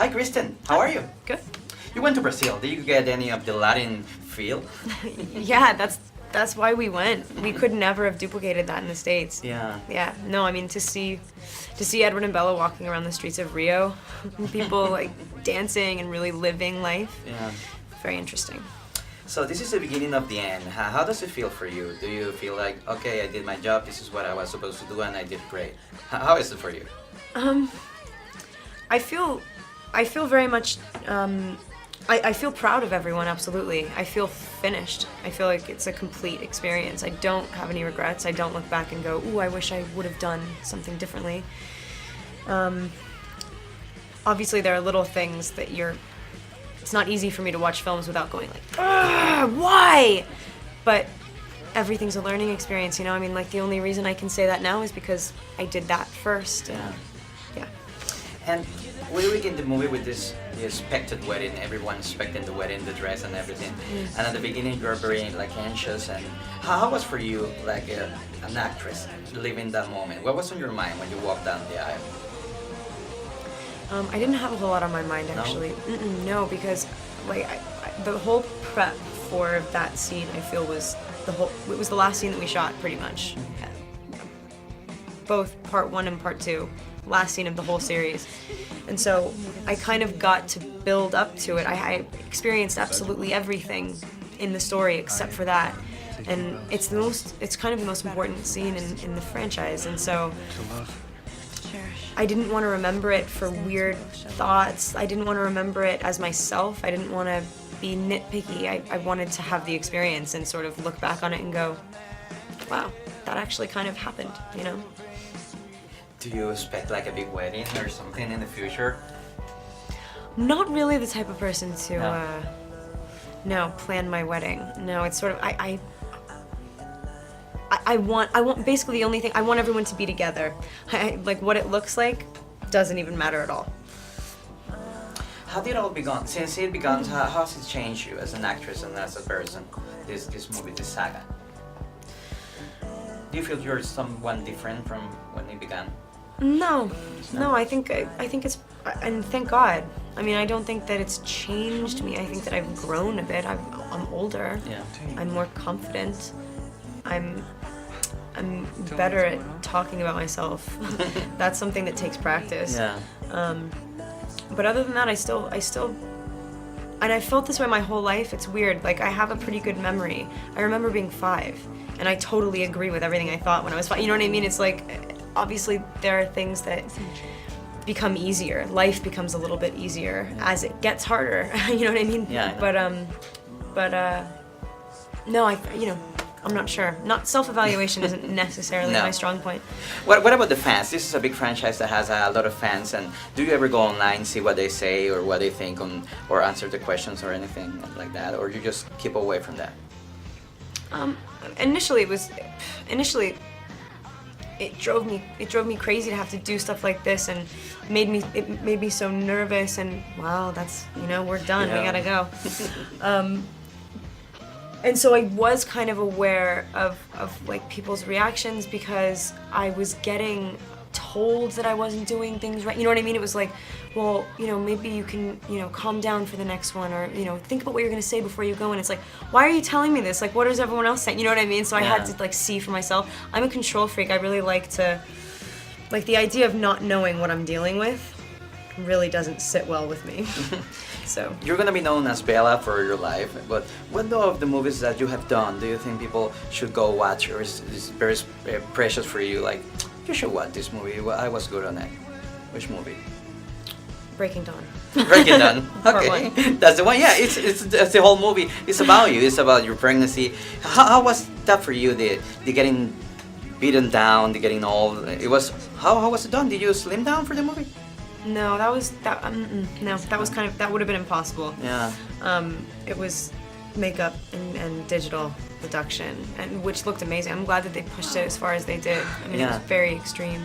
Hi, Kristen. How are you? Good. You went to Brazil. Did you get any of the Latin feel? Yeah, that's why we went. We could never have duplicated that in the States. Yeah. Yeah. No, I mean to see Edward and Bella walking around the streets of Rio, people like dancing and really living life. Yeah. Very interesting. So this is the beginning of the end. How does it feel for you? Do you feel like, okay, I did my job, this is what I was supposed to do, and I did great? How is it for you? I feel very much. I feel proud of everyone. Absolutely. I feel finished. I feel like it's a complete experience. I don't have any regrets. I don't look back and go, "Ooh, I wish I would have done something differently." Obviously, there are little things that it's not easy for me to watch films without going like, why? But everything's a learning experience, you know? I mean, like, the only reason I can say that now is because I did that first. Yeah. Yeah. And we begin the movie with the expected wedding. Everyone expecting the wedding, the dress and everything. And at the beginning, you're very like anxious. And how was for you, like an actress, living that moment? What was on your mind when you walked down the aisle? I didn't have a whole lot on my mind, actually. No, because like the whole prep for that scene, I feel it was the last scene that we shot, pretty much. Both part 1 and part 2, last scene of the whole series. And so I kind of got to build up to it. I experienced absolutely everything in the story except for that. And it's kind of the most important scene in the franchise. And so I didn't want to remember it for weird thoughts. I didn't want to remember it as myself. I didn't want to be nitpicky. I wanted to have the experience and sort of look back on it and go, wow, that actually kind of happened, you know? Do you expect like a big wedding or something in the future? I'm not really the type of person to plan my wedding. No, it's sort of I want basically the only thing I want everyone to be together. Like what it looks like doesn't even matter at all. How did it all begin? Since it began, how has it changed you as an actress and as a person? This movie, this saga. Do you feel you're someone different from when it began? No. I think it's, and thank God. I mean, I don't think that it's changed me. I think that I've grown a bit. I'm older. Yeah. I'm more confident. I'm better at talking about myself. That's something that takes practice. Yeah. But other than that, I still, and I felt this way my whole life. It's weird. Like, I have a pretty good memory. I remember being 5, and I totally agree with everything I thought when I was 5. You know what I mean? It's like, obviously, there are things that become easier. Life becomes a little bit easier as it gets harder. You know what I mean? Yeah. But no, I'm not sure. Not self-evaluation isn't necessarily my strong point. What about the fans? This is a big franchise that has a lot of fans, and do you ever go online, see what they say or what they think or answer the questions or anything like that, or you just keep away from that? Initially it drove me crazy to have to do stuff like this, and it made me so nervous, and wow, that's, we're done, we gotta go. And so I was kind of aware of like people's reactions because I was getting told that I wasn't doing things right. You know what I mean? It was like, well, maybe you can, calm down for the next one, or, think about what you're gonna say before you go. And it's like, why are you telling me this? Like, what is everyone else saying? You know what I mean? So I had to like see for myself. I'm a control freak. I really like the idea of not knowing what I'm dealing with really doesn't sit well with me. So you're gonna be known as Bella for your life, but what of the movies that you have done do you think people should go watch, or is very precious for you? Like, you should watch this movie. Well, I was good on it. Which movie? Breaking Dawn. Breaking Dawn. Part Okay, 1. That's the one. Yeah, it's the whole movie. It's about you. It's about your pregnancy. How was that for you? The getting beaten down, the getting old. It was how was it done? Did you slim down for the movie? No, that was kind of, that would have been impossible. Yeah. It was makeup and digital production, and which looked amazing. I'm glad that they pushed it as far as they did. I mean, it was very extreme.